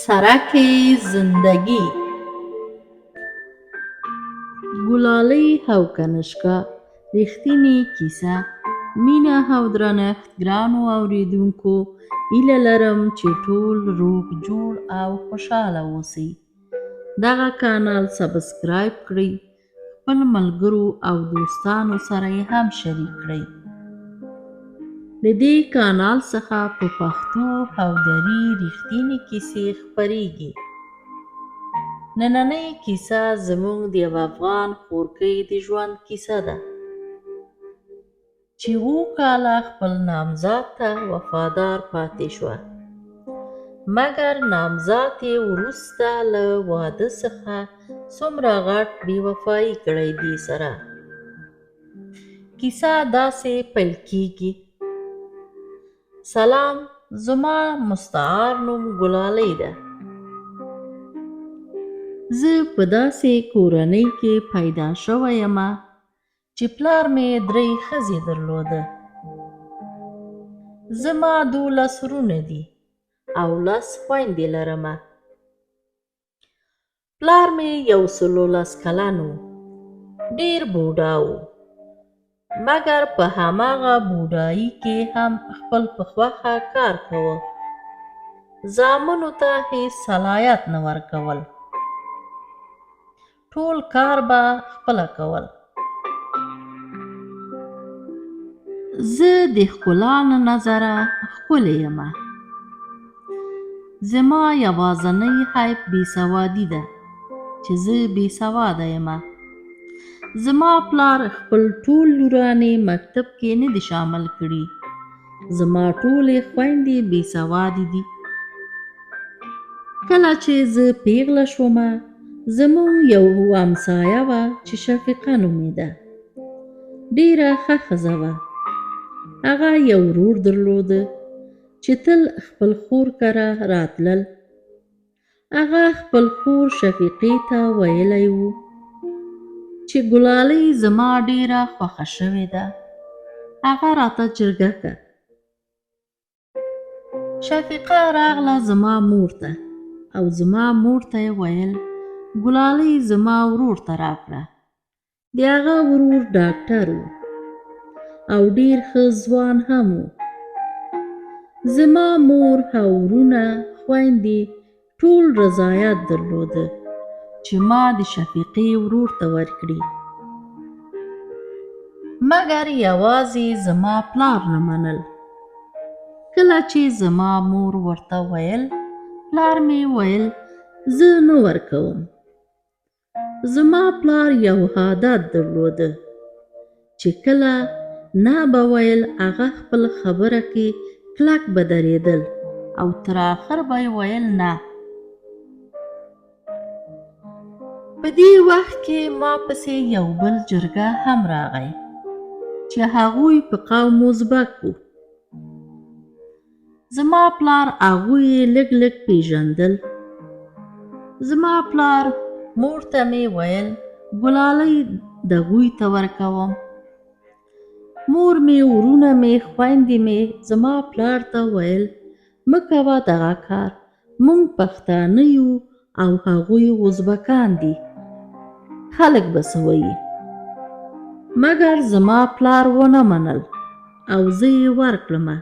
سرک زندگی، ګلالۍ او کنشکا رښتینې کیسه. مینه او درنښت ګرانو اوریدونکو، هیله لرم چې ټول روغ جوړ او خوشحاله اوسئ. دغه کانال سبسکرایب کړئ، خپل ملګرو او دوستانو سره یې هم شریک کړئ. د دې کانال څخه په پښتو او دري رښتینې کیسې خپریږي. نننۍ کیسه زموږ د یو افغان کورکۍ د ژوند کیسه ده چې 7 کاله خپل نامزاد ته وفادار پاتې شوه، مګر نامزاد یې وروسته له واده څخه څومره غټ بې وفایي کړې دې سره. کیسه داسې پیل کیږي: سلام، زما مستعار نوم ګلالۍ ده. زه په داسې کورنۍ کې پیدا شوی یم چې پلار مې 3 ښځې درلوده. زما 12 وروڼه دي او 10 خویندې لرمه. پلار مې 110 کلن و، ډېر بوډا و، مګر په هماغه بوډایي کې هم خپل په خوښه کار کاوه. زامنو ته هېڅ صلاحیت نه ورکول، ټول کار به خپله کول. زه د ښکلا له نظره ښکلې یم. زما یوازینی عیب بېسوادي ده چې زه بېسواده یم. زما پلار خپل ټول لورانې مکتب کې نه دي شامل کړي. زما ټولې خویندې بېسوادې دي. کله چې زه پیغله شومه، زموږ یو همسایه وه چې شفیقه نومېده. ډېره ښه ښځه وه. هغه یو ورور درلوده چې تل خپل خور کره راتلل. هغه خپل خور شفیقې ته ویلی و چې ګلالۍ زما ډېره خوښه شوې ده. هغه راته جرګه کړه. شفیقه راغله زما مور ته او زما مور ته یې ویل ګلالۍ زما ورور ته راکړه. د هغه ورور ډاکټر و او ډېر ښه ځوان هم و. زما مور او وروڼه خویندې ټول رضایت درلوده چې ما د شفیقې ورور ته ورکړي، مګر یوازې زما پلار نه منل. کله چې زما مور ورته ویل، پلار مې ویل زه نه ورکوم. زما پلار یو عادت درلوده چې کله نه به ویل، هغه خپل خبره کې کلک به درېدل او تر آخر به یې ویل نه. په دې وخت کې ما پسې یو بل جرګه هم راغی چې هغوی په قوم ازبک وو. زما پلار هغوی لږ لږ پیژندل. زما پلار مور ته مې ویل ګلالۍ دغوی ته ورکوم. مور مې، وروڼه مې، خویندې مې زما پلار ته ویل مه کوه دغه کار، موږ پښتانه یو او هغوی ازبکان دي، خلک به څه وایي. مګر زما پلار ونه منل او زه یې ورکړمه.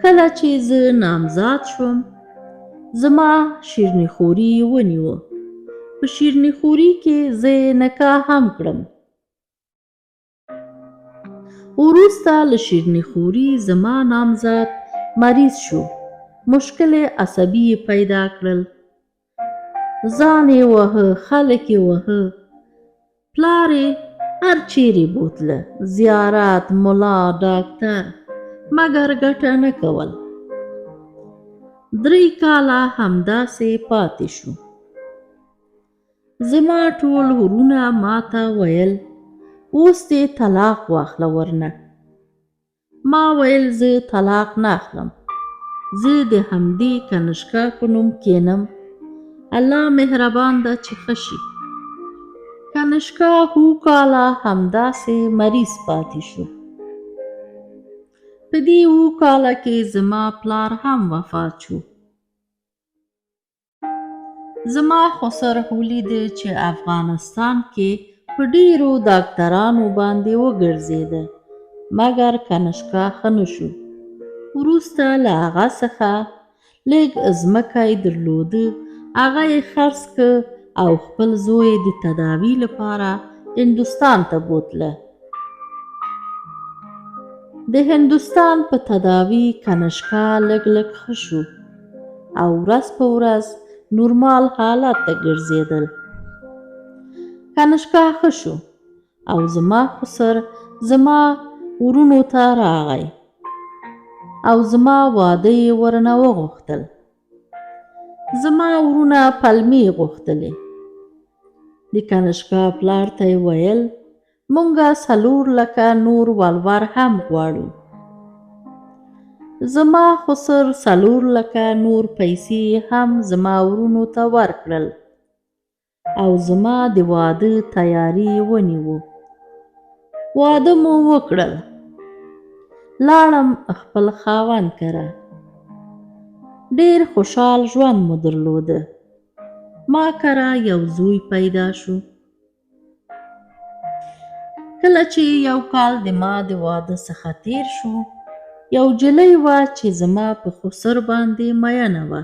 کله چې زه نامزاد شوم، زما شیرني خوري ونیوه. په شیرني خوري کې زه یې نکاح هم کړم. وروسته له شیرني خوري زما نامزاد مریض شو. مشکل عصبي یې پیدا کړل. ځان یې وهه، خلک یې وهه. پلار یې هر چیرې بوتله، زیارت، ملا، ډاکټر، مګر ګټه نه کول. 3 کاله همداسې پاتې شو. زما ټول وروڼه ماته ویل اوس دې طلاق واخله ورنه. ما ویل زه طلاق نه اخلم. زه د همدې کنشکا په نوم کینم. الله مهربان ده چې ښه شي. کنشکا 7 کاله همداسې مریض پاتې شو. په دې 7 کاله کې زما پلار هم وفات شو. زما خسر ولیده چې افغانستان کې په ډېرو ډاکټرانو باندې وګرځېده مګر کنشکا ښه نه شو. وروسته له هغه څخه لږ ځمکه یې درلوده، هغه یې خرڅ کړ او خپل زوی یې د تداوي لپاره هندوستان ته بوتله. د هندوستان په تداوي کنشکا لږ ښه شو او ورځ په ورځ نورمال حالت ته ګرځېدل. کنشکا ښه شو او زما خسر زما ورونو ته راغی او زما واده یې ورنه وغوښتل. زما ورونه پلمې غوښتلې. د کنشکا پلار ته یې ویل مونږه 4 لکه نور ولور هم غواړو. زما خسر 4 لکه نور پیسې هم زما ورونو ته ورکړل او زما د واده تیاري ونیوه. واده مو وکړل. لاړم خپل خاوند کره. ډېر خوشحال ژوند مو درلوده. ما کره یو زوی پیدا شو. کله چې 1 کال د ما د واده څخه تیر شو، یو جلۍ وه چې زما په خسر باندې مینه وه.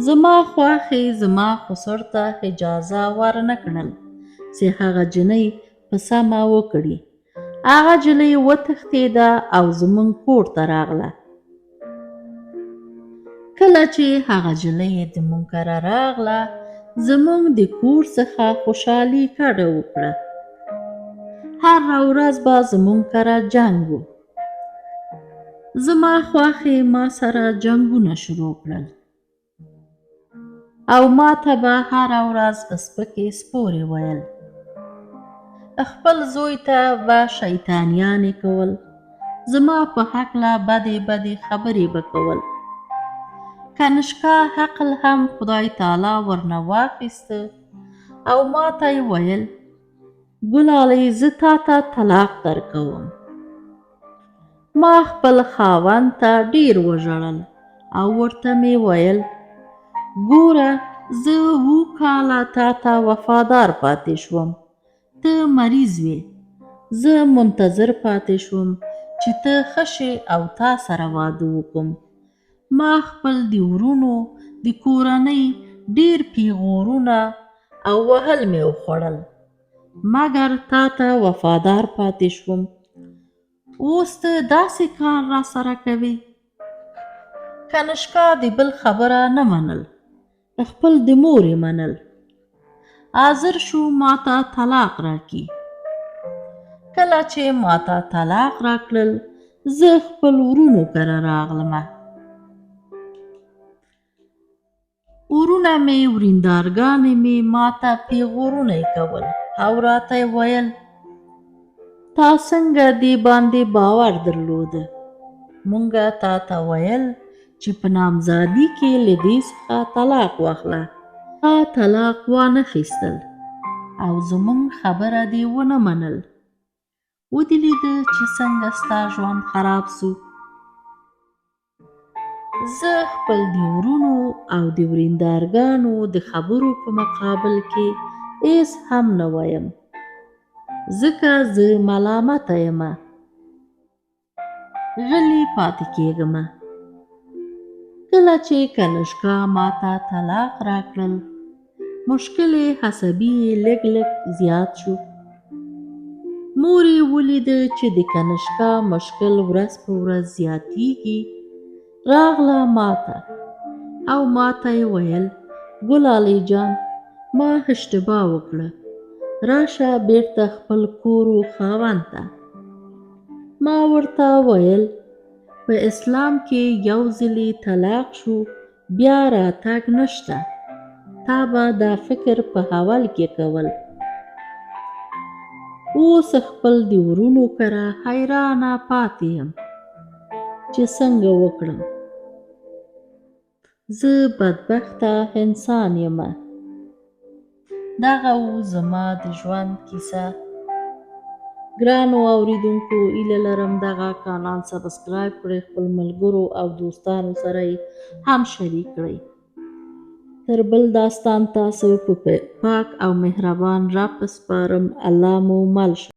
زما خواښې زما خسر ته اجازه ورنه کړل چې هغه جنۍ په سمه وکړي. هغه جلۍ وتښتېده او زموږ کور ته راغله. کله چې هغه جلۍ د مونږ کره راغله، زموږ د کور څخه خوشحالي کډه وکړه. هره ورځ به زموږ کره جنګ و. زما خواښې ما سره جنګونه شروع کړل او ما ته به هره ورځ سپکې سپورې ویل. خپل زوی ته به شیطانیانې کول. زما په هکله بدې خبرې به کول. کنشکا عقل هم خدای تعالی ورنه واخیسته او ما ته یې ویل ګلالۍ زه تا ته طلاق درکوم. ما خپل خاوند ته ډېر وژړل او ورته مې ویل ګوره زه 7 کاله تا ته وفادار پاتې شوم. ته مریض وې. زه منتظر پاتې شوم چې ته ښه شې او تا سره واده وکړم. ما خپل د ورونو د کورنۍ ډېر پیغورونه او وهل مې وخوړل مګر تا ته وفادار پاتې شوم. اوس ته داسې کار را سره کوې. کنشکا د بل خبره نه منل، خپل د مور یې منل. حاضر شو ما ته طلاق راکړي. کله چې ما ته طلاق راکړل، زه خپل ورونو کره راغلمه. ورونه مې وریندارګانې مې ما ته پیغورونه کول او راته یې ویل تا څنګه دې باندې باور درلوده. مونږه تا ته ویل چې په نامزادۍ کې له دې څخه طلاق واخله. تا طلاق وانه خیستل او زموږ خبره دې ونه منل. ودې لیده چې څنګه ستا ژوند خراب سو. زه خپل د ورونو او د وریندارګانو د خبرو په مقابل کې هېڅ هم نه وایم ځکه زه ملامته یم. غلی پاتې کېږم. کله چې کنشکا ما ته طلاق راکړل، مشکل عصبي یې لږ زیات شو. مور یې ولیده چې د کنشکا مشکل ورځ په ورځ زیاتېږي. راغله ما ته او ما ته یې ویل ګلالۍ جان ما اشتباه وکړه. راشه بیرته خپل کور و خاوند ته. ما ورته ویل په اسلام کې یو ځلې طلاق شو بیا راتګ نشته. تا به دا فکر په اول کې کول. اوس خپل د ورونو کره حیرانه پاتې یم چې څنګه وکړم. زه بدبخته انسان یم. دغه و زما د ژوند کیسه. ګرانو اوریدونکو هیله لرم دغه کانال سبسکرایب کړئ، خپل ملګرو او دوستانو سره یې هم شریک کړئ. تر بل داستان تاسو په پاک او مهربان رب سپارم. الله مو مل شه.